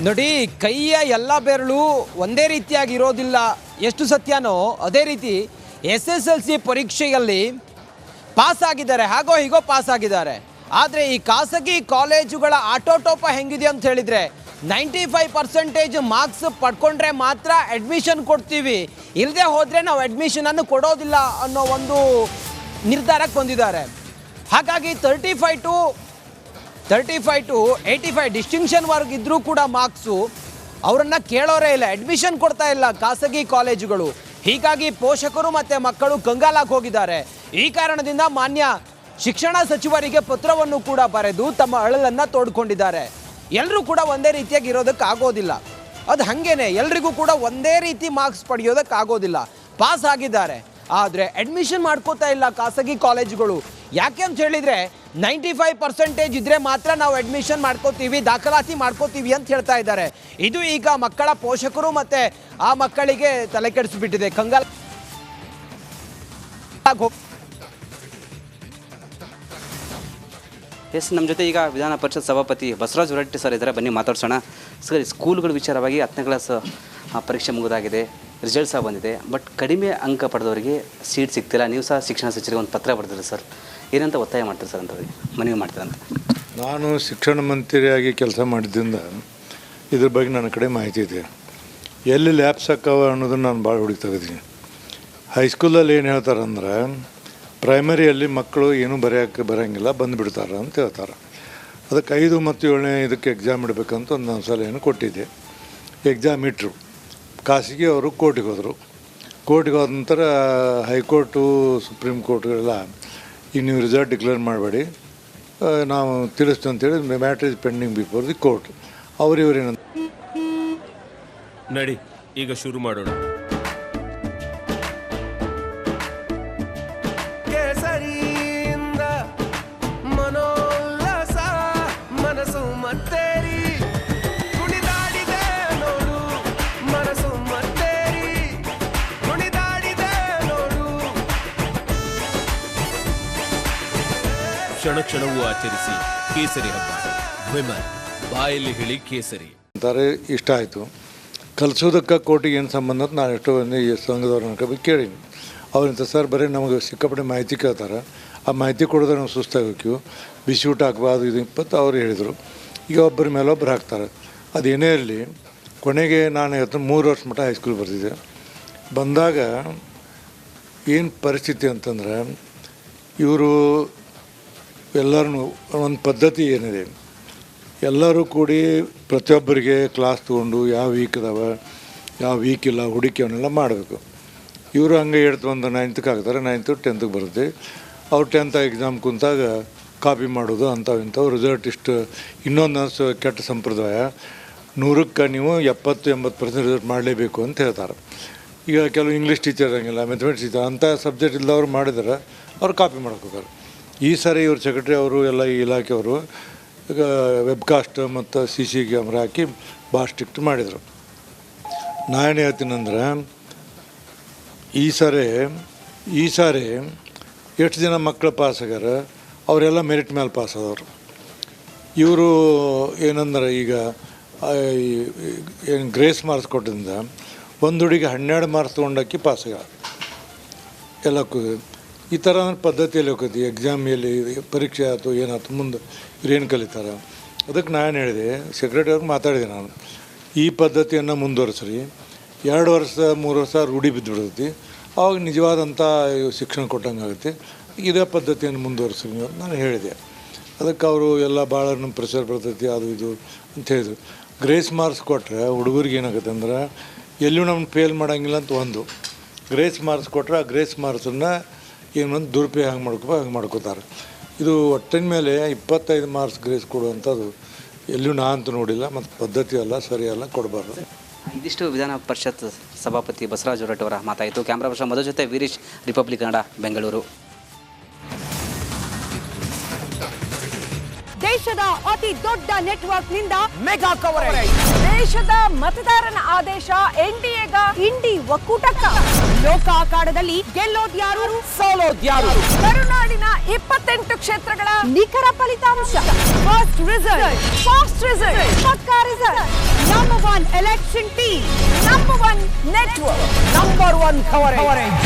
ನೋಡಿ, ಕೈಯ ಎಲ್ಲ ಬೆರಳು ಒಂದೇ ರೀತಿಯಾಗಿರೋದಿಲ್ಲ. ಎಷ್ಟು ಸತ್ಯನೋ ಅದೇ ರೀತಿ SSLC ಪರೀಕ್ಷೆಯಲ್ಲಿ ಪಾಸ್ ಆಗಿದ್ದಾರೆ, ಹಾಗೋ ಹೀಗೋ ಪಾಸ್ ಆಗಿದ್ದಾರೆ. ಆದರೆ ಈ ಖಾಸಗಿ ಕಾಲೇಜುಗಳ ಆಟೋಟೋಪ ಹೆಂಗಿದೆ ಅಂತ ಹೇಳಿದರೆ 95% ಮಾರ್ಕ್ಸ್ ಪಡ್ಕೊಂಡ್ರೆ ಮಾತ್ರ ಅಡ್ಮಿಷನ್ ಕೊಡ್ತೀವಿ, ಇಲ್ಲದೆ ಹೋದರೆ ನಾವು ಅಡ್ಮಿಷನನ್ನು ಕೊಡೋದಿಲ್ಲ ಅನ್ನೋ ಒಂದು ನಿರ್ಧಾರಕ್ಕೆ ಬಂದಿದ್ದಾರೆ. ಹಾಗಾಗಿ 35 to 85 ಡಿಸ್ಟಿಂಕ್ಷನ್ವರೆಗೆ ಇದ್ದರೂ ಕೂಡ ಮಾರ್ಕ್ಸು ಅವರನ್ನು ಕೇಳೋರೇ ಇಲ್ಲ, ಅಡ್ಮಿಷನ್ ಕೊಡ್ತಾ ಇಲ್ಲ ಖಾಸಗಿ ಕಾಲೇಜುಗಳು. ಹೀಗಾಗಿ ಪೋಷಕರು ಮತ್ತು ಮಕ್ಕಳು ಕಂಗಾಲಾಗಿ ಹೋಗಿದ್ದಾರೆ. ಈ ಕಾರಣದಿಂದ ಮಾನ್ಯ ಶಿಕ್ಷಣ ಸಚಿವರಿಗೆ ಪತ್ರವನ್ನು ಕೂಡ ಬರೆದು ತಮ್ಮ ಅಳಲನ್ನು ತೋಡ್ಕೊಂಡಿದ್ದಾರೆ. ಎಲ್ಲರೂ ಕೂಡ ಒಂದೇ ರೀತಿಯಾಗಿ ಇರೋದಕ್ಕಾಗೋದಿಲ್ಲ, ಅದು ಹಾಗೇನೆ ಎಲ್ರಿಗೂ ಕೂಡ ಒಂದೇ ರೀತಿ ಮಾರ್ಕ್ಸ್ ಪಡೆಯೋದಕ್ಕಾಗೋದಿಲ್ಲ. ಪಾಸ್ ಆಗಿದ್ದಾರೆ, ಆದರೆ ಅಡ್ಮಿಷನ್ ಮಾಡ್ಕೋತಾ ಇಲ್ಲ ಖಾಸಗಿ ಕಾಲೇಜುಗಳು. ಯಾಕೆ ಅಂತ ಹೇಳಿದರೆ 95% ಇದ್ದರೆ ಮಾತ್ರ ನಾವು ಅಡ್ಮಿಷನ್ ಮಾಡ್ಕೋತೀವಿ, ದಾಖಲಾತಿ ಮಾಡ್ಕೋತೀವಿ ಅಂತ ಹೇಳ್ತಾ ಇದ್ದಾರೆ. ಇದು ಈಗ ಮಕ್ಕಳ ಪೋಷಕರು ಮತ್ತು ಆ ಮಕ್ಕಳಿಗೆ ತಲೆ ಕೆಡಿಸಿಬಿಟ್ಟಿದೆ. ಕಂಗಾಲ ನಮ್ಮ ಜೊತೆ ಈಗ ವಿಧಾನ ಪರಿಷತ್ ಸಭಾಪತಿ ಬಸವರಾಜ ಹೊರಟ್ಟಿ ಸರ್ ಇದ್ದಾರೆ, ಬನ್ನಿ ಮಾತಾಡ್ಸೋಣ. ಸರ್, ಸ್ಕೂಲ್ಗಳ ವಿಚಾರವಾಗಿ 10ನೇ ಕ್ಲಾಸ್ ಪರೀಕ್ಷೆ ಮುಗಿದಾಗಿದೆ, ರಿಸಲ್ಟ್ ಸಹ ಬಂದಿದೆ, ಬಟ್ ಕಡಿಮೆ ಅಂಕ ಪಡೆದವರಿಗೆ ಸೀಟ್ ಸಿಗ್ತಿಲ್ಲ. ನೀವು ಸಹ ಶಿಕ್ಷಣ ಸಚಿವರಿಗೆ ಒಂದು ಪತ್ರ ಬರೆದಿರಿ ಸರ್, ಏನಂತ ಒತ್ತಾಯ ಮಾಡ್ತೀರಿ ಸರ್ ಅಂತವ್ರಿಗೆ, ಮನವಿ ಮಾಡ್ತೀರಂತ? ನಾನು ಶಿಕ್ಷಣ ಮಂತ್ರಿಯಾಗಿ ಕೆಲಸ ಮಾಡಿದ್ದರಿಂದ ಇದ್ರ ಬಗ್ಗೆ ನನ್ನ ಕಡೆ ಮಾಹಿತಿ ಇದೆ. ಎಲ್ಲಿ ಲ್ಯಾಬ್ಸ್ ಹಾಕವ ಅನ್ನೋದನ್ನು ನಾನು ಭಾಳ ಹುಡುಕಿ ತೆಗೆದೀನಿ. ಹೈಸ್ಕೂಲಲ್ಲಿ ಏನು ಹೇಳ್ತಾರಂದ್ರೆ, ಪ್ರೈಮರಿಯಲ್ಲಿ ಮಕ್ಕಳು ಏನೂ ಬರೋಂಗಿಲ್ಲ, ಬಂದುಬಿಡ್ತಾರೆ ಅಂತ ಹೇಳ್ತಾರೆ. ಅದಕ್ಕೆ 5 ಮತ್ತು 7ನೇ ಇದಕ್ಕೆ ಎಕ್ಸಾಮ್ ಇಡಬೇಕಂತ ಒಂದು ಸಲಹೆಯನ್ನು ಕೊಟ್ಟಿದ್ದೆ. ಎಕ್ಸಾಮ್ ಇಟ್ಟರು, ಖಾಸಗಿ ಅವರು ಕೋರ್ಟಿಗೆ ಹೋದರು. ಕೋರ್ಟಿಗೆ ಹೋದ ನಂತರ ಹೈಕೋರ್ಟು, ಸುಪ್ರೀಂ ಕೋರ್ಟ್ಗಳೆಲ್ಲ ಈಗ ನೀವು ರಿಸಲ್ಟ್ ಡಿಕ್ಲೇರ್ ಮಾಡಬೇಡಿ, ನಾವು ತಿಳಿಸ್ತು ಅಂತೇಳಿ matter is pending before the court. ಇವರೇನಂತ ನಡಿ ಈಗ ಶುರು ಮಾಡೋಣ. ಕ್ಷಣ ಕ್ಷಣವೂ ಆಚರಿಸಿ ಕೇಸರಿ ಹಬ್ಬ. ವಿಮಲ್ ಬಾಯಲ್ಲಿ ಹೇಳಿ ಕೇಸರಿ ಅಂತಾರೆ. ಇಷ್ಟ ಆಯಿತು. ಕಲಿಸೋದಕ್ಕೆ ಕೋರ್ಟಿಗೆ ಏನು ಸಂಬಂಧ ಅಂತ ನಾನು ಎಷ್ಟೋ ಈ ಸಂಘದವ್ರನ್ನ ಕಬ್ಬಿ ಕೇಳೀನಿ. ಅವ್ರಂತ ಸರ್ ಬರೀ ನಮಗೆ ಸಿಕ್ಕಾಪಟ್ಟೆ ಮಾಹಿತಿ ಕೇಳ್ತಾರೆ, ಆ ಮಾಹಿತಿ ಕೊಡೋದ್ರೆ ನಾವು ಸುಸ್ತಾಗಬೇಕು, ಬಿಸಿ ಊಟ ಹಾಕಬಾರ್ದು, ಇದು 20 ಅವ್ರು ಹೇಳಿದರು. ಈಗ ಒಬ್ಬರ ಮೇಲೆ ಒಬ್ಬರು ಹಾಕ್ತಾರೆ. ಅದೇನೇ ಇರಲಿ, ಕೊನೆಗೆ ನಾನು 3 ವರ್ಷ ಮಟ್ಟ ಹೈಸ್ಕೂಲ್ ಬರ್ತಿದ್ದೆ. ಬಂದಾಗ ಏನು ಪರಿಸ್ಥಿತಿ ಅಂತಂದ್ರೆ, ಇವರು ಎಲ್ಲರೂ ಒಂದು ಪದ್ಧತಿ ಏನಿದೆ, ಎಲ್ಲರೂ ಕೂಡಿ ಪ್ರತಿಯೊಬ್ಬರಿಗೆ ಕ್ಲಾಸ್ ತೊಗೊಂಡು ಯಾವ ವೀಕ್ ಅದಾವೆ, ಯಾವ ವೀಕ್ ಇಲ್ಲ, ಹುಡುಕಿ ಅವನ್ನೆಲ್ಲ ಮಾಡಬೇಕು. ಇವರು ಹಂಗೆ ಹೇಳ್ತು, ಒಂದು 9th ಆಗ್ತಾರೆ, 9th 10th ಬರುತ್ತೆ. ಅವ್ರು 10th ಎಕ್ಸಾಮ್ ಕುಂತಾಗ ಕಾಪಿ ಮಾಡೋದು ಅಂಥವು ರಿಸಲ್ಟ್ ಇಷ್ಟು. ಇನ್ನೊಂದು ಕೆಟ್ಟ ಸಂಪ್ರದಾಯ, 100ಕ್ಕೆ ನೀವು 70-80% ರಿಸಲ್ಟ್ ಮಾಡಲೇಬೇಕು ಅಂತ ಹೇಳ್ತಾರೆ. ಈಗ ಕೆಲವು ಇಂಗ್ಲೀಷ್ ಟೀಚರ್ ಇರೋಂಗಿಲ್ಲ, ಮ್ಯಾಥಮೆಟಿಕ್ಸ್ ಟೀಚರ್, ಅಂಥ ಸಬ್ಜೆಕ್ಟ್ ಇಲ್ಲದವ್ರು ಮಾಡಿದ್ರೆ ಅವ್ರು ಕಾಪಿ ಮಾಡ್ಕೋತಾರೆ. ಈ ಸಾರಿ ಇವ್ರ ಸೆಕ್ರೆಟರಿ ಅವರು ಎಲ್ಲ ಈ ಇಲಾಖೆಯವರು ಈಗ ವೆಬ್ಕಾಸ್ಟ್ ಮತ್ತು CC ಕ್ಯಾಮ್ರಾ ಹಾಕಿ ಭಾಳ ಸ್ಟ್ರಿಕ್ಟ್ ಮಾಡಿದರು. ನಾನೇನು ಹೇಳ್ತೀನಂದ್ರೆ, ಈ ಸಾರಿ ಎಷ್ಟು ಜನ ಮಕ್ಕಳು ಪಾಸ್ ಆಗ್ಯಾರ, ಅವರೆಲ್ಲ ಮೆರಿಟ್ ಮೇಲೆ ಪಾಸ್ ಆದವರು. ಇವರು ಏನಂದ್ರೆ, ಈಗ ಏನು ಗ್ರೇಸ್ ಮಾರ್ಕ್ಸ್ ಕೊಟ್ಟಿದ್ದ ಒಂದು ಹುಡುಗಿ 12 ಮಾರ್ಕ್ಸ್ ತೊಗೊಂಡಾಕಿ ಪಾಸ್ ಆಗ್ಯಾರ ಎಲ್ಲಕ್ಕೂ. ಈ ಥರ ಪದ್ಧತಿಯಲ್ಲಿ ಹೋಗ್ತೈತಿ. ಎಕ್ಸಾಮಲ್ಲಿ ಪರೀಕ್ಷೆ ಆಯ್ತು ಏನಾಯ್ತು, ಮುಂದೆ ಇವ್ರೇನು ಕಲಿತಾರೆ. ಅದಕ್ಕೆ ನಾನು ಹೇಳಿದೆ, ಸೆಕ್ರೆಟರಿ ಅವ್ರಿಗೆ ಮಾತಾಡಿದೆ ನಾನು, ಈ ಪದ್ಧತಿಯನ್ನು ಮುಂದುವರಿಸ್ರಿ, 2 ವರ್ಷ 3 ವರ್ಷ ರೂಢಿ ಬಿದ್ದುಬಿಡ್ತೈತಿ, ಆವಾಗ ನಿಜವಾದಂಥ ಶಿಕ್ಷಣ ಕೊಟ್ಟಂಗೆ ಆಗುತ್ತೆ. ಇದೇ ಪದ್ಧತಿಯನ್ನು ಮುಂದುವರಿಸ್ರಿ ಅಂತ ನಾನು ಹೇಳಿದೆ. ಅದಕ್ಕೆ ಅವರು ಎಲ್ಲ ಭಾಳ ನಮ್ಮ ಪ್ರೆಷರ್ ಬರ್ತೈತಿ ಅದು ಇದು ಅಂತ ಹೇಳಿದ್ರು. ಗ್ರೇಸ್ ಮಾರ್ಕ್ಸ್ ಕೊಟ್ಟರೆ ಹುಡುಗರಿಗೆ ಏನಾಗುತ್ತೆ ಅಂದ್ರೆ, ಎಲ್ಲೂ ನಮ್ಮನ್ನು ಫೇಲ್ ಮಾಡೋಂಗಿಲ್ಲ ಅಂತ ಒಂದು. ಗ್ರೇಸ್ ಮಾರ್ಕ್ಸ್ ಕೊಟ್ಟರೆ ಆ ಗ್ರೇಸ್ ಮಾರ್ಕ್ಸನ್ನು ಏನೊಂದು ದುರುಪಯೋಗ ಹಂಗೆ ಮಾಡ್ಕೋತಾರೆ. ಇದು ಒಟ್ಟಿನ ಮೇಲೆ 25 ಮಾರ್ಕ್ಸ್ ಗ್ರೇಸ್ ಕೊಡುವಂಥದ್ದು ಎಲ್ಲೂ ನಾನಂತೂ ನೋಡಿಲ್ಲ, ಮತ್ತು ಪದ್ಧತಿ ಅಲ್ಲ, ಸರಿಯಲ್ಲ, ಕೊಡಬಾರ್ದು. ಇದಿಷ್ಟು ವಿಧಾನ ಪರಿಷತ್ ಸಭಾಪತಿ ಬಸವರಾಜ ಹೊರಟ್ಟಿ ಅವರ ಮಾತಾಯಿತು. ಕ್ಯಾಮ್ರಾ ಪರ್ಸನ್ ಮಧು ಜೊತೆ ವೀರೇಶ್, ರಿಪಬ್ಲಿಕ್ ಕನ್ನಡ, ಬೆಂಗಳೂರು. ದೇಶದ ಅತಿ ದೊಡ್ಡ ನೆಟ್ವರ್ಕ್ನಿಂದ ಮೆಗಾ ಕವರೇಜ್. ದೇಶದ ಮತದಾರನ ಆದೇಶ NDAಗ ಇಂಡಿ ಒಕ್ಕೂಟಕ್ಕ. ಲೋಕ ಅಖಾಡದಲ್ಲಿ ಗೆಲ್ಲೋದ್ಯಾರು, ಸೋಲೋದ್ಯಾರು. ಕರುನಾಡಿನ 28 ಕ್ಷೇತ್ರಗಳ ನಿಖರ ಫಲಿತಾಂಶ. ಫಾಸ್ಟ್ ರಿಸಲ್ಟ್, ಪಕ್ಕಾ result. 1 election team, number 1 network, number 1 coverage